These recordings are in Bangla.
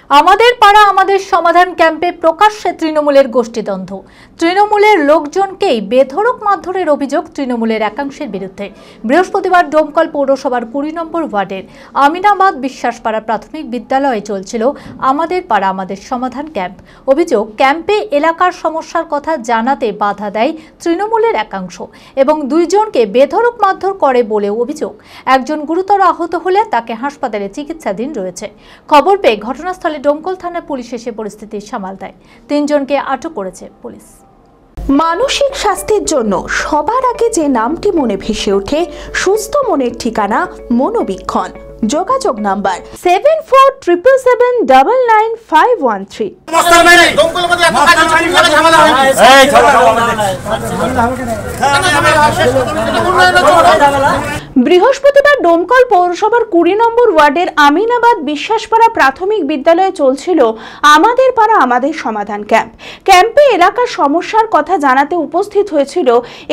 আমাদের পাড়া আমাদের সমাধান ক্যাম্পে প্রকাশ্যে তৃণমূলের গোষ্ঠীদ্বন্দ্ব। তৃণমূলের লোকজনকেই বেধড়ক মারধরের অভিযোগ তৃণমূলের একাংশের বিরুদ্ধে। বৃহস্পতিবার ডোমকল পৌরসভার 20 নম্বর ওয়ার্ডের আমিনাবাদ বিশ্বাসপাড়া প্রাথমিক বিদ্যালয়ে চলছিল আমাদের পাড়া আমাদের সমাধান ক্যাম্প। অভিযোগ, ক্যাম্পে এলাকার সমস্যার কথা জানাতে বাধা দেয় তৃণমূলের একাংশ এবং দুইজনকে বেধড়ক মারধর করে বলে অভিযোগ। একজন গুরুতর আহত হলে তাকে হাসপাতালে চিকিৎসাধীন রয়েছে। খবর পেয়ে ঘটনাস্থলে ডোমকল থানা পুলিশ এসে পরিস্থিতি সামাল দেয়। 3 জনকে আটক করেছে পুলিশ। মানসিক স্বাস্থ্যের জন্য সবার আগে যে নামটি মনে ভেসে ওঠে, সুস্থ মনের ঠিকানা মনোবীক্ষণ। যোগাযোগ নাম্বার 7477799513। বৃহস্পতিবার ডোমকল পৌরসভার 20 নম্বর ওয়ার্ডের আমিনাবাদ বিশ্বাসপাড়া প্রাথমিক বিদ্যালয়ে চলছিল আমাদের পাড়া আমাদের সমাধান ক্যাম্প। ক্যাম্পে এলাকার সমস্যার কথা জানাতে উপস্থিত হয়েছিল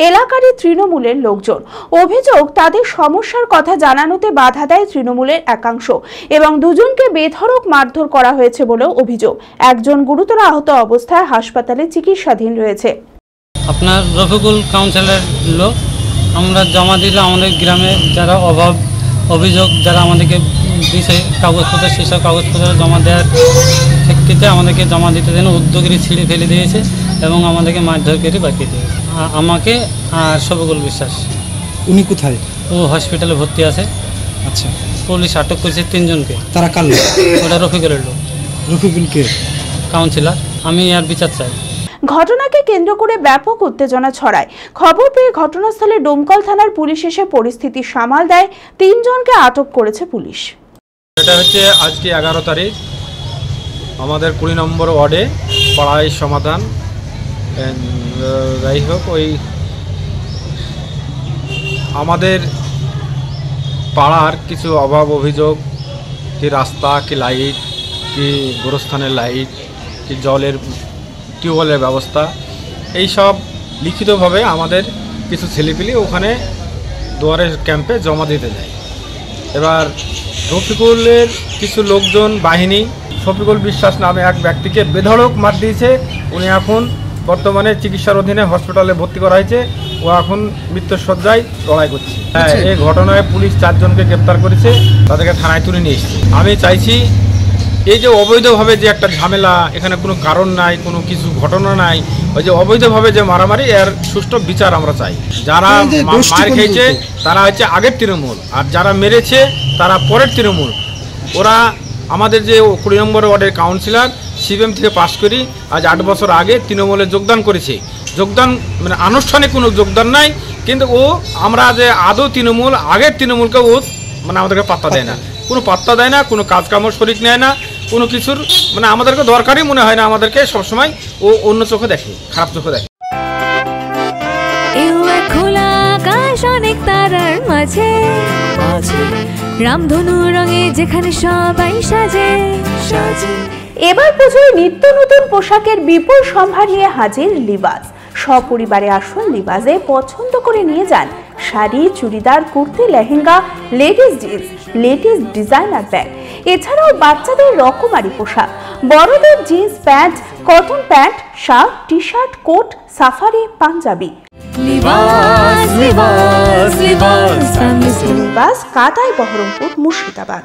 এলাকারই তৃণমূলের লোকজন। অভিযোগ, তাদের সমস্যার কথা জানানোতে বাধা দেয় তৃণমূলের একাংশ এবং দুজনকে বেধড়ক মারধর করা হয়েছে বলেও অভিযোগ। একজন গুরুতর আহত অবস্থায় হাসপাতালে চিকিৎসাধীন রয়েছে। আপনার রফিকুল কাউন্সিলর লোক, আমরা জমা দিলে আমাদের গ্রামে যারা অভিযোগ যারা আমাদেরকে দিছে কাগজপত্র, সেসব কাগজপত্র জমা দেওয়ার প্রেক্ষিতে আমাদেরকে জমা দিতে দেন উদ্যোগী ছিঁড়ে ফেলে দিয়েছে এবং আমাদেরকে মারধর করে বাকি দিয়েছে। আমাকে আর রফিকুল বিশ্বাস। উনি কোথায়? ও হসপিটালে ভর্তি আছে। আচ্ছা, পুলিশ আটক করেছে 3 জনকে। তারা কার লোক? ওটা রফিকুলের লোক। রফিকুলকে কাউন্সিলর। আমি আর বিচার চাই। ঘটনাকে কেন্দ্র করে ব্যাপক উত্তেজনা ছড়ায়। খবর পেয়ে ঘটনাস্থলে ডোমকল থানার পুলিশ এসে পরিস্থিতি সামাল দেয়। 3 জনকে আটক করেছে পুলিশ। এটা হচ্ছে আজকে 11 তারিখ আমাদের 20 নম্বর ওয়ার্ডে পাড়ায় সমাধান। যাই হোক, ওই আমাদের পাড়ার কিছু অভাব অভিযোগ, কি রাস্তা, কি লাইট, কি গোরস্থানের লাইট, কি জলের টিউবওয়েলের ব্যবস্থা, এই সব লিখিতভাবে আমাদের কিছু ছেলেপিলি ওখানে দুয়ারের ক্যাম্পে জমা দিতে যায়। এবার রফিকুলের কিছু লোকজন বাহিনী শফিকুল বিশ্বাস নামে এক ব্যক্তিকে বেধড়ক মার দিয়েছে। উনি এখন বর্তমানে চিকিৎসার অধীনে হসপিটালে ভর্তি করা হয়েছে। ও এখন মৃত্যুশয্যায় লড়াই করছে। হ্যাঁ, এই ঘটনায় পুলিশ 4 জনকে গ্রেপ্তার করেছে, তাদেরকে থানায় তুলে নিয়ে এসেছে। আমি চাইছি এই যে অবৈধভাবে যে একটা ঝামেলা, এখানে কোনো কারণ নাই, কোনো কিছু ঘটনা নাই, ওই যে অবৈধভাবে যে মারামারি, এর সুষ্ঠু বিচার আমরা চাই। যারা মার খেয়েছে তারা হচ্ছে আগের তৃণমূল, আর যারা মেরেছে তারা পরের তৃণমূল। ওরা আমাদের যে 20 নম্বর ওয়ার্ডের কাউন্সিলর, সিবিএম থেকে পাশ করি আজ 8 বছর আগে তৃণমূলে যোগদান করেছে। যোগদান মানে আনুষ্ঠানিক কোনো যোগদান নাই, কিন্তু ও আমরা যে আদৌ তৃণমূল, আগের তৃণমূলকে ও মানে আমাদেরকে পাত্তা দেয় না, কোনো পাত্তা দেয় না, কোনো কাজকামও শরিক নেয় না, কোনো কিছুর মানে আমাদেরকে দরকারই মনে হয় না। আমাদেরকে সবসময় ও অন্য চোখে দেখে, খারাপ চোখে দেখে। খোলা আকাশ অনেক তারার মাঝে, রামধনু রঙে যেখানে সবাই সাজে। এবার পুজোয় নিত্য নতুন পোশাকের বিপুল সম্ভার নিয়ে হাজির লিবাস। সপরিবারে আসুন লিবাসে, পছন্দ করে নিয়ে যান sari, churidar, kurti, lehenga, ladies jeans, latest designer bag, এছাড়াও বাচ্চাদের রকমারি পোশাক, বড়দের jeans pant, cotton pant, shirt, T shirt, coat, safari, Punjabi. Libas কাটাই বহরমপুর, মুর্শিদাবাদ।